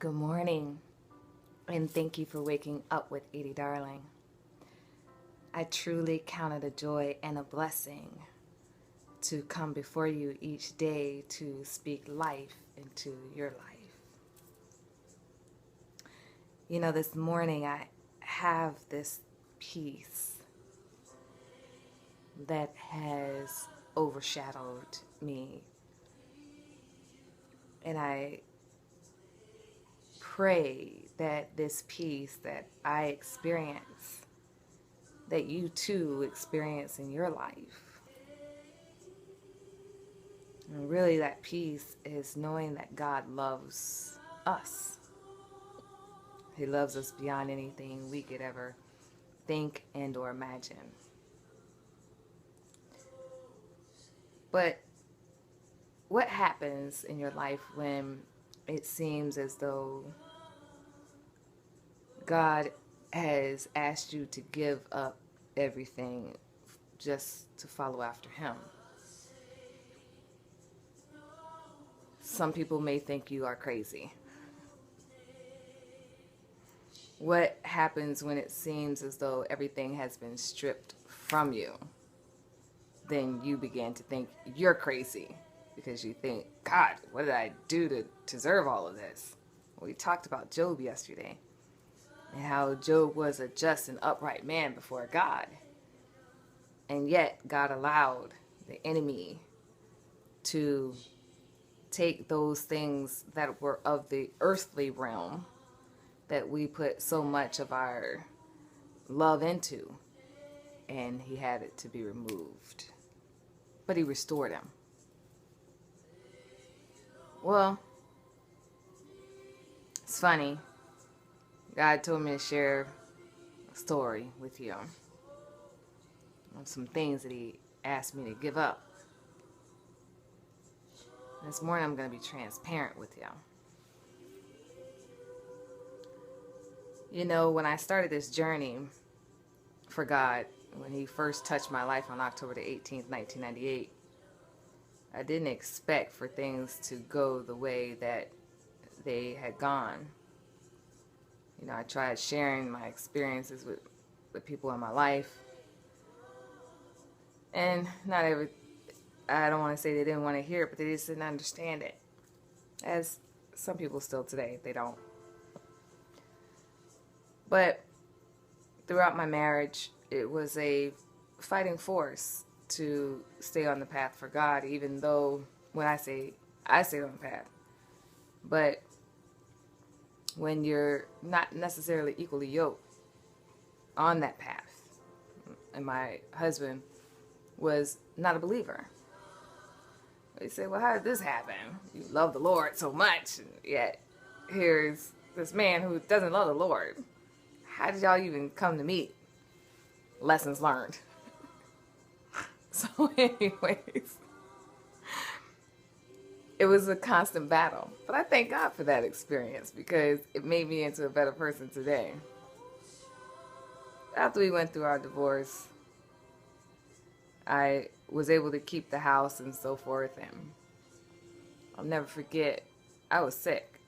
Good morning, and thank you for waking up with Edie Darling. I truly count it a joy and a blessing to come before you each day to speak life into your life. You know, this morning I have this peace that has overshadowed me, and I pray that this peace that I experience, that you too experience in your life. And really, that peace is knowing that God loves us. He loves us beyond anything we could ever think and or imagine. But what happens in your life when it seems as though God has asked you to give up everything just to follow after Him? Some people may think you are crazy. What happens when it seems as though everything has been stripped from you? Then you begin to think you're crazy because you think, God, what did I do to deserve all of this? We talked about Job yesterday and how Job was a just and upright man before God. And yet God allowed the enemy to take those things that were of the earthly realm that we put so much of our love into, and he had it to be removed. But he restored him. Well, it's funny. God told me to share a story with you on some things that he asked me to give up. This morning I'm going to be transparent with you. You know, when I started this journey for God, when he first touched my life on October the 18th, 1998, I didn't expect for things to go the way that they had gone. You know, I tried sharing my experiences with people in my life. And I don't want to say they didn't want to hear it, but they just didn't understand it. As some people still today, they don't. But throughout my marriage, it was a fighting force to stay on the path for God, even though when I stayed on the path. But when you're not necessarily equally yoked on that path, and my husband was not a believer. They say, well, how did this happen? You love the Lord so much, and yet here's this man who doesn't love the Lord. How did y'all even come to meet? Lessons learned. So anyways, it was a constant battle. But I thank God for that experience because it made me into a better person today. After we went through our divorce, I was able to keep the house and so forth. And I'll never forget, I was sick.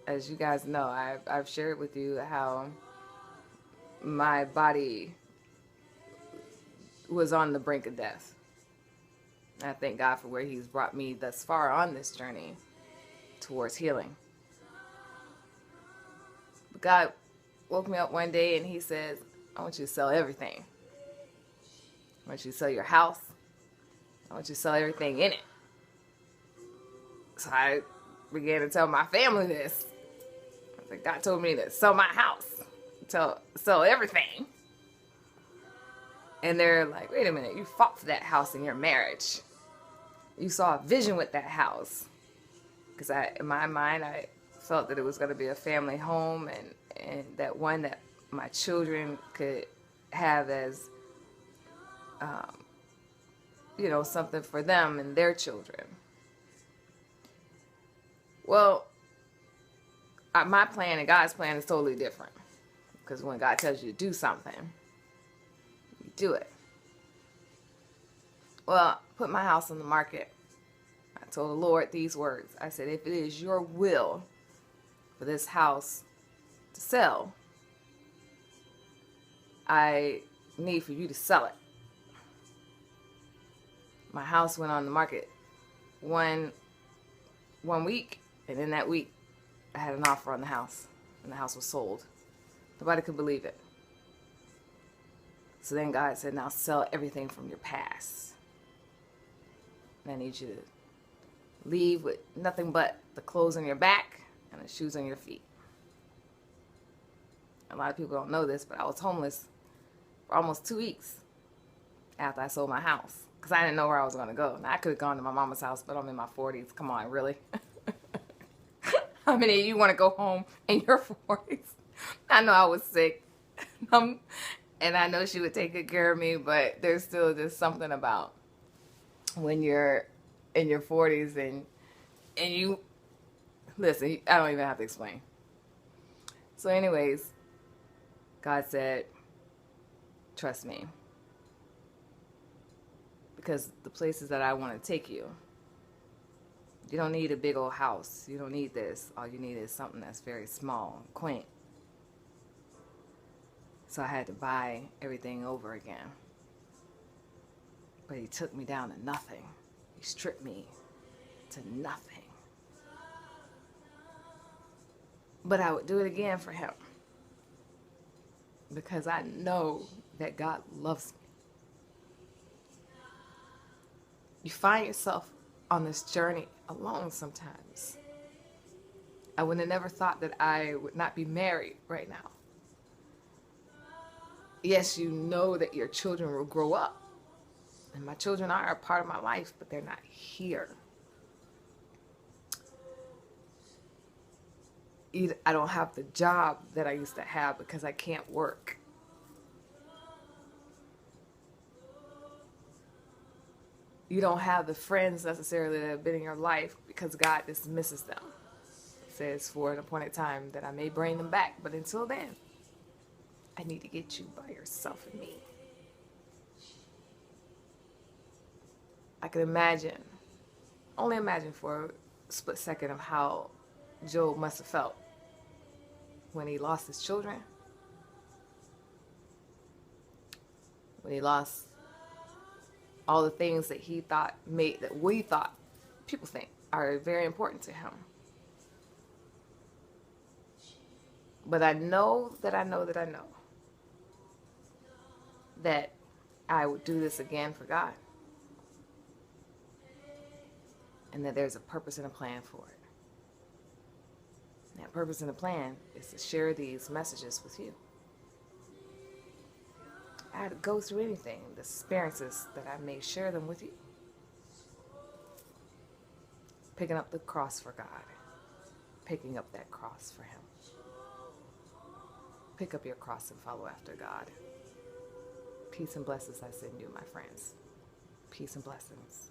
As you guys know, I've shared with you how my body was on the brink of death. I thank God for where he's brought me thus far on this journey towards healing. But God woke me up one day and he says, I want you to sell everything. I want you to sell your house. I want you to sell everything in it. So I began to tell my family this. I said, God told me to sell my house. Sell everything. And they're like, wait a minute, you fought for that house in your marriage. You saw a vision with that house. Because in my mind, I felt that it was going to be a family home and that one that my children could have as, something for them and their children. Well, my plan and God's plan is totally different. Because when God tells you to do something, you do it. Well, put my house on the market. I told the Lord these words. I said, if it is your will for this house to sell, I need for you to sell it. My house went on the market one week, and in that week, I had an offer on the house, and the house was sold. Nobody could believe it. So then God said, now sell everything from your past. And I need you to leave with nothing but the clothes on your back and the shoes on your feet. A lot of people don't know this, but I was homeless for almost 2 weeks after I sold my house, because I didn't know where I was going to go. Now, I could have gone to my mama's house, but I'm in my 40s. Come on, really? How many of you want to go home in your 40s? I know I was sick, and I know she would take good care of me, but there's still just something about when you're in your 40s and you, listen, I don't even have to explain. So anyways, God said, trust me. Because the places that I want to take you, you don't need a big old house. You don't need this. All you need is something that's very small and quaint. So I had to buy everything over again. But he took me down to nothing. He stripped me to nothing. But I would do it again for him, because I know that God loves me. You find yourself on this journey alone sometimes. I would have never thought that I would not be married right now. Yes, you know that your children will grow up. And my children are a part of my life, but they're not here. I don't have the job that I used to have because I can't work. You don't have the friends necessarily that have been in your life because God dismisses them. It says for an appointed time that I may bring them back. But until then, I need to get you by yourself and me. I can imagine, only imagine for a split second of how Job must have felt when he lost his children, when he lost all the things that he thought people think are very important to him. But I know that I would do this again for God. And that there's a purpose and a plan for it. And that purpose and a plan is to share these messages with you. I had to go through anything, the experiences, that I may share them with you. Picking up the cross for God. Picking up that cross for him. Pick up your cross and follow after God. Peace and blessings I send you, my friends. Peace and blessings.